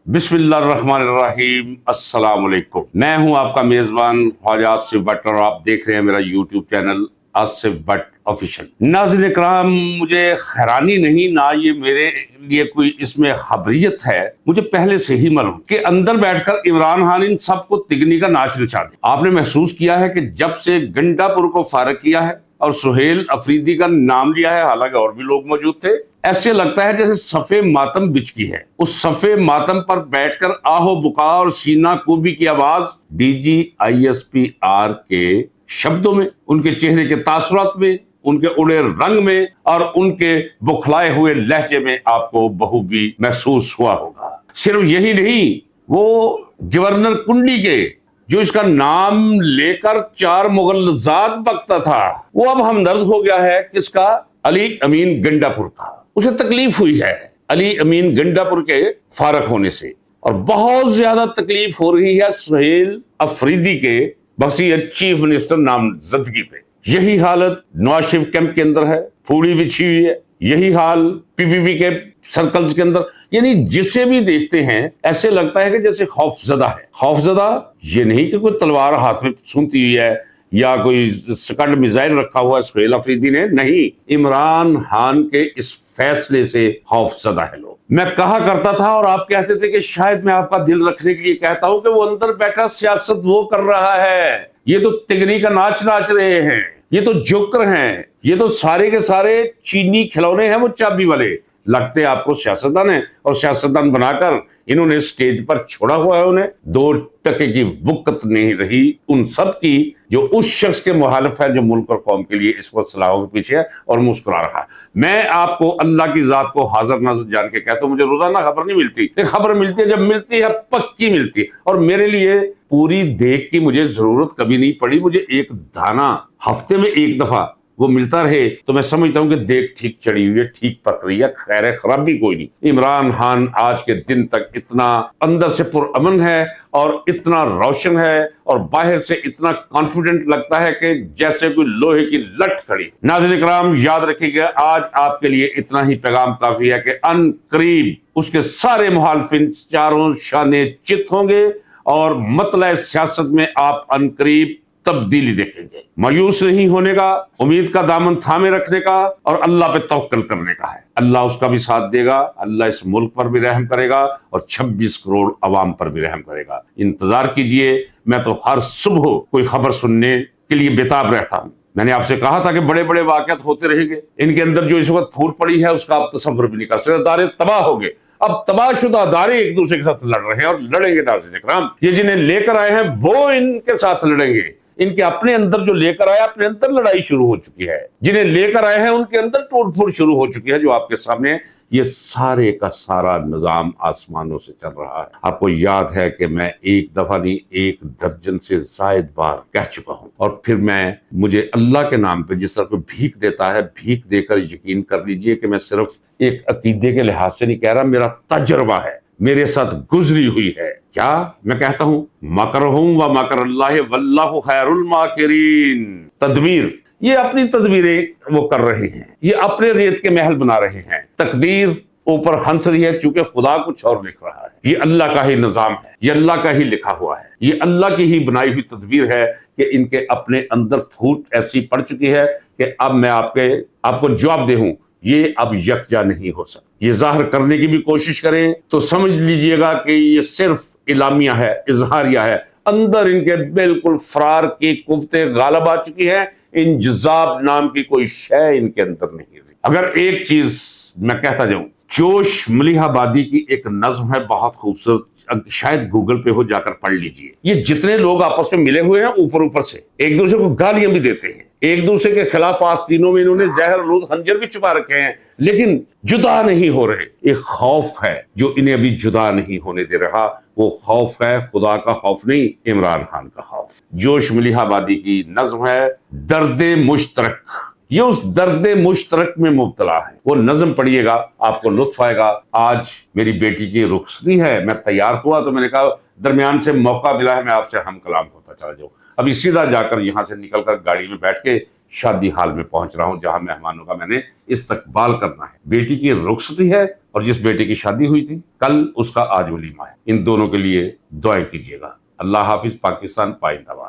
बिस्मिल्लाह अर्रहमान अर्रहीम। अस्सलाम वालेकुम। मैं हूं आपका मेजबान ख्वाजा आसिफ भट्ट और आप देख रहे हैं मेरा YouTube channel Asif Bhatt official. नाज़रीन इकराम, मुझे हैरानी नहीं ना ये मेरे लिए कोई इसमें खबरियत है, मुझे पहले से ही मालूम कि अंदर बैठकर इमरान खान इन सबको तिगनी का नाच नचा दे। आपने महसूस किया है कि जब से गंडापुर को फारग किया है और सुहेल अफरीदी का नाम लिया है, हालांकि और भी लोग मौजूद थे, ऐसे लगता है जैसे सफे मातम बिच की है। उस सफे मातम पर बैठकर आहो बुका और सीना कूबी की आवाज DGISPR के शब्दों में, उनके चेहरे के तासुरात में, उनके उड़े रंग में और उनके बुखलाए हुए लहजे में आपको बहुबी महसूस हुआ होगा। सिर्फ यही नहीं, वो गवर्नर कुंडी के जो इसका नाम लेकर 4 मुगल्लजात बकता था, वो अब हमदर्द हो गया है। किसका? अली अमीन गंडापुर का। उसे तकलीफ हुई है अली अमीन गंडापुर के फारग होने से, और बहुत ज्यादा तकलीफ हो रही है सुहेल अफरीदी के वसीयत चीफ मिनिस्टर नामजदगी पे। यही हालत नवाज शरीफ कैंप के अंदर है, फूड़ी बिछी हुई है। यही हाल PPP के सर्कल्स के अंदर, यानी जिसे भी देखते हैं ऐसे लगता है कि जैसे खौफजदा है। खौफजदा ये नहीं कि कोई तलवार हाथ में सूंघती हुई है या कोई स्कड मिसाइल रखा हुआ है सुहेल अफरीदी ने, नहीं, इमरान खान के इस फैसले से खौफजदा है लोग। मैं कहा करता था और आप कहते थे कि शायद मैं आपका दिल रखने के लिए कहता हूं कि वो अंदर बैठा सियासत वो कर रहा है, ये तो तिगनी का नाच नाच रहे हैं, ये तो जोकर हैं, ये तो सारे के सारे चीनी खिलौने हैं, वो चाबी वाले लगते आपको सियासतदान है, और सियासतदान बनाकर इन्होंने स्टेज पर छोड़ा हुआ है। उन्हें 2 टके की वक़्त नहीं रही उन सब की जो उस शख्स के मुखालिफ है जो मुल्क और कौम के लिए इस वक्त सलाहों के पीछे है और मुस्कुरा रहा है। मैं आपको अल्लाह की जात को हाजिर नाज़िर जान के कहता हूं, मुझे रोजाना खबर नहीं मिलती, खबर मिलती है, जब मिलती है पक्की मिलती है, और मेरे लिए पूरी देख की मुझे जरूरत कभी नहीं पड़ी। मुझे एक दाना हफ्ते में एक दफा वो मिलता रहे तो मैं समझता हूं कि देख ठीक चढ़ी हुई है, ठीक पक रही है, खैर खराबी कोई नहीं। इमरान खान आज के दिन तक इतना अंदर से पुरअमन है और इतना रोशन है और बाहर से इतना कॉन्फिडेंट लगता है कि जैसे कोई लोहे की लट खड़ी। नाज़रीन इकराम, याद रखिएगा, आज आपके लिए इतना ही पैगाम काफी है कि अन करीब उसके सारे मुखालिफिन चारों शाने चित होंगे और मतला सियासत में आप अन करीब तब्दीली देखेंगे। मायूस नहीं होने का, उम्मीद का दामन थामे रखने का और अल्लाह पे तवक्कल करने का है। अल्लाह उसका भी साथ देगा, अल्लाह इस मुल्क पर भी रहम करेगा और 26 करोड़ अवाम पर भी रहम करेगा। इंतजार कीजिए, मैं तो हर सुबह कोई खबर सुनने के लिए बेताब रहता हूँ। मैंने आपसे कहा था कि बड़े बड़े वाक़यात होते रहेंगे, इनके अंदर जो इस वक्त फूट पड़ी है उसका आप तसव्वुर भी नहीं कर सकते। दारे तबाह हो गए, अब तबाहशुदा दारे एक दूसरे के साथ लड़ रहे हैं और लड़ेंगे। नाज़रीन इकराम, ये जिन्हें लेकर आए हैं वो इनके साथ लड़ेंगे। इनके अपने अंदर जो लेकर आए, अपने अंदर लड़ाई शुरू हो चुकी है। जिन्हें लेकर आए हैं उनके अंदर तोड़ फोड़ शुरू हो चुकी है। जो आपके सामने ये सारे का सारा निजाम आसमानों से चल रहा है। आपको याद है कि मैं एक दफा नहीं 1 दर्जन से जायद बार कह चुका हूं, और फिर मुझे अल्लाह के नाम पे जिस तरह कोई भीख देता है, भीख देकर यकीन कर लीजिए कि मैं सिर्फ एक अकीदे के लिहाज से नहीं कह रहा, मेरा तजर्बा है, मेरे साथ गुजरी हुई है। क्या मैं कहता हूं? मकरहुम व मकरल्लाह वल्लाहु खैरुल माकिरीन। तदबीर, ये अपनी तदबीरें वो कर रहे हैं, ये अपने रेत के महल बना रहे हैं। तकदीर ऊपर हंस रही है चूंकि खुदा कुछ और लिख रहा है। ये अल्लाह का ही निजाम है, ये अल्लाह का ही लिखा हुआ है, ये अल्लाह की ही बनाई हुई तदबीर है कि इनके अपने अंदर फूट ऐसी पड़ चुकी है कि अब मैं आपको जवाब दे हूं, ये अब यकजा नहीं हो सकता। ये जाहिर करने की भी कोशिश करें तो समझ लीजिएगा कि ये सिर्फ इलामिया है, इजहारिया है। अंदर इनके बिल्कुल फरार की कुफ्ते गालब आ चुकी है। इंजजाब नाम की कोई शय इनके अंदर नहीं रही। अगर एक चीज मैं कहता जाऊं, जोश मलिहाबादी की एक नज्म है बहुत खूबसूरत, शायद गूगल पे हो, जाकर पढ़ लीजिए। ये जितने लोग आपस में मिले हुए हैं ऊपर ऊपर से एक दूसरे को गालियां भी देते हैं, एक दूसरे के खिलाफ आस्तीनों में इन्होंने जहर लूद खंजर भी छुपा रखे हैं, लेकिन जुदा नहीं हो रहे। एक खौफ है जो इन्हें अभी जुदा नहीं होने दे रहा। वो खौफ है खुदा का खौफ नहीं, इमरान खान का खौफ। जोश मलिहाबादी की नज्म है दर्दे मुश्तरक। ये उस दर्दे मुश्तरक में मुब्तला है। वो नज्म पढ़िएगा, आपको लुत्फ आएगा। आज मेरी बेटी की रुखसती है, मैं तैयार हुआ तो मैंने कहा दरमियान से मौका मिला है, मैं आपसे हम कलाम होता चला जाऊं। अभी सीधा जाकर यहां से निकलकर गाड़ी में बैठ के شادی حال میں پہنچ رہا ہوں جہاں مہمانوں کا میں نے استقبال کرنا ہے۔ بیٹی کی رخصتی ہے اور جس بیٹے کی شادی ہوئی تھی کل اس کا آج ولیمہ ہے۔ ان دونوں کے لیے دعائیں کیجیے گا۔ اللہ حافظ۔ پاکستان پائندہ باد۔